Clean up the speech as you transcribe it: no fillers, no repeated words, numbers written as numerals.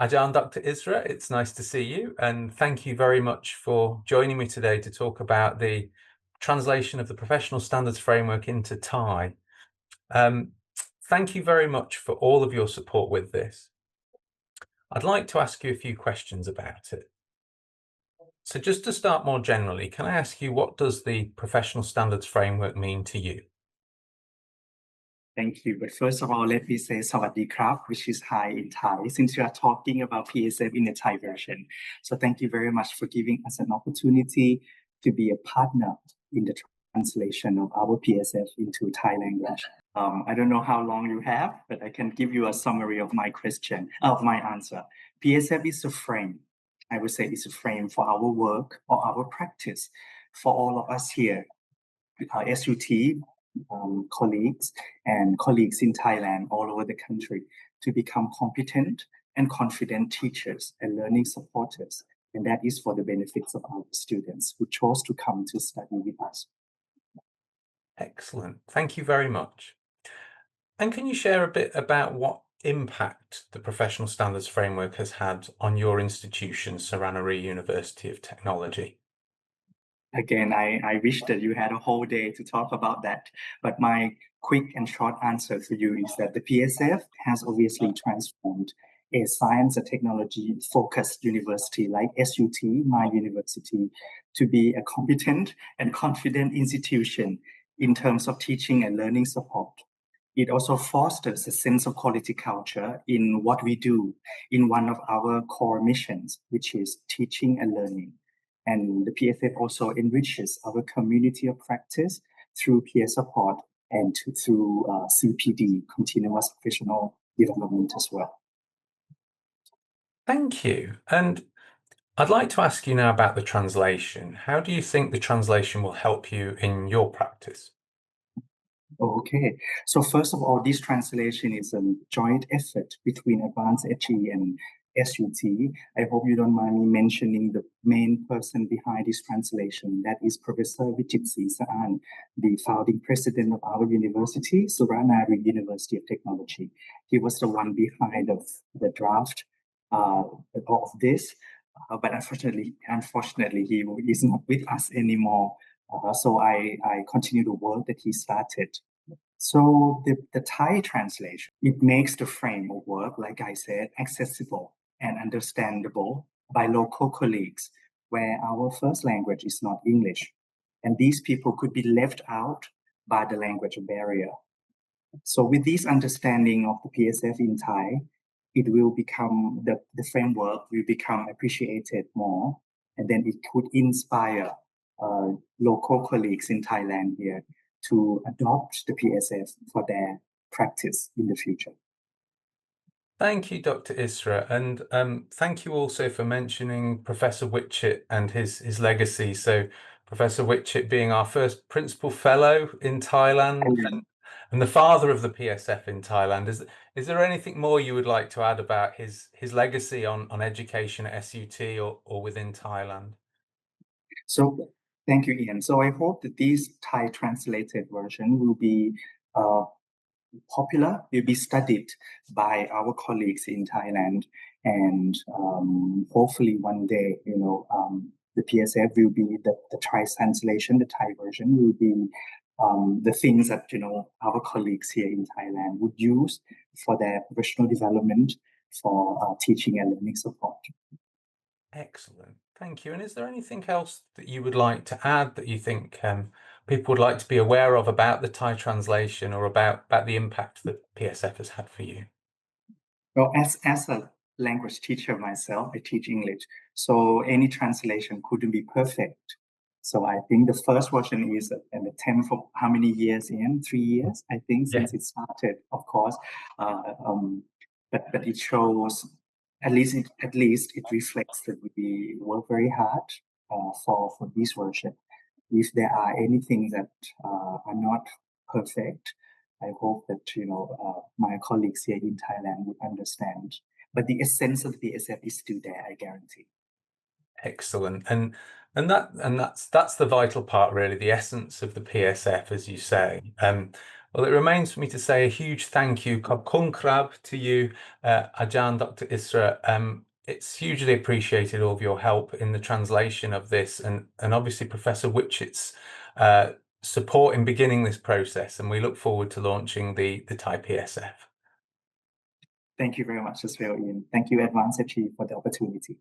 Ajarn Dr. Issra, it's nice to see you, and thank you very much for joining me today to talk about the translation of the Professional Standards Framework into Thai. Thank you very much for all of your support with this. I'd like to ask you a few questions about it. So just to start more generally, can I ask you, what does the Professional Standards Framework mean to you? Thank you. But first of all, let me say Sawadee krap, which is hi in Thai, since you are talking about PSF in the Thai version. So thank you very much for giving us an opportunity to be a partner in the translation of our PSF into Thai language. I don't know how long you have, but I can give you a summary of my answer. PSF is a frame. I would say it's a frame for our work or our practice for all of us here. SUT colleagues and colleagues in Thailand all over the country to become competent and confident teachers and learning supporters. And that is for the benefits of our students who chose to come to study with us. Excellent. Thank you very much. And can you share a bit about what impact the Professional Standards Framework has had on your institution, Suranaree University of Technology? Again, I wish that you had a whole day to talk about that, but my quick and short answer for you is that the PSF has obviously transformed a science and technology focused university like SUT, my university, to be a competent and confident institution in terms of teaching and learning support. It also fosters a sense of quality culture in what we do in one of our core missions, which is teaching and learning. And the PSF also enriches our community of practice through peer support and through CPD, continuous professional development as well. Thank you. And I'd like to ask you now about the translation. How do you think the translation will help you in your practice? Okay, so first of all, this translation is a joint effort between Advanced HE and SUT. I hope you don't mind me mentioning the main person behind this translation. That is Professor Vichit Saan, the founding president of our university, Suranaree University of Technology. He was the one behind of the draft of this, but unfortunately, he is not with us anymore. So I continue the work that he started. So the Thai translation, it makes the frame of work, like I said, accessible and understandable by local colleagues where our first language is not English. And these people could be left out by the language barrier. So with this understanding of the PSF in Thai, it will become, the framework will become appreciated more, and then it could inspire local colleagues in Thailand here to adopt the PSF for their practice in the future. Thank you, Dr. Issra, and thank you also for mentioning Professor Vichit and his legacy. So Professor Vichit being our first principal fellow in Thailand and the father of the PSF in Thailand. Is there anything more you would like to add about his legacy on education at SUT or within Thailand? So thank you, Ian. So I hope that this Thai translated version will be popular, will be studied by our colleagues in Thailand, and hopefully one day, the PSF will be the Thai translation, the Thai version will be the things that our colleagues here in Thailand would use for their professional development, for teaching and learning support. Excellent, thank you. And is there anything else that you would like to add that you think people would like to be aware of about the Thai translation or about the impact that PSF has had for you? Well, as a language teacher myself, I teach English, so any translation couldn't be perfect. So I think the first version is an attempt for how many years in? 3 years, I think, since it started, of course. But it shows, at least it reflects that we work very hard for this version. If there are anything that are not perfect, I hope that my colleagues here in Thailand would understand. But the essence of the PSF is still there, I guarantee. Excellent, and that's the vital part, really, the essence of the PSF, as you say. Well, it remains for me to say a huge thank you, Khop Khun Krab, to you, Ajarn Dr. Issra. It's hugely appreciated, all of your help in the translation of this, and obviously Professor Witchett's support in beginning this process. And we look forward to launching the Thai PSF. Thank you very much as well, Ian. Thank you, Advanced HE, for the opportunity.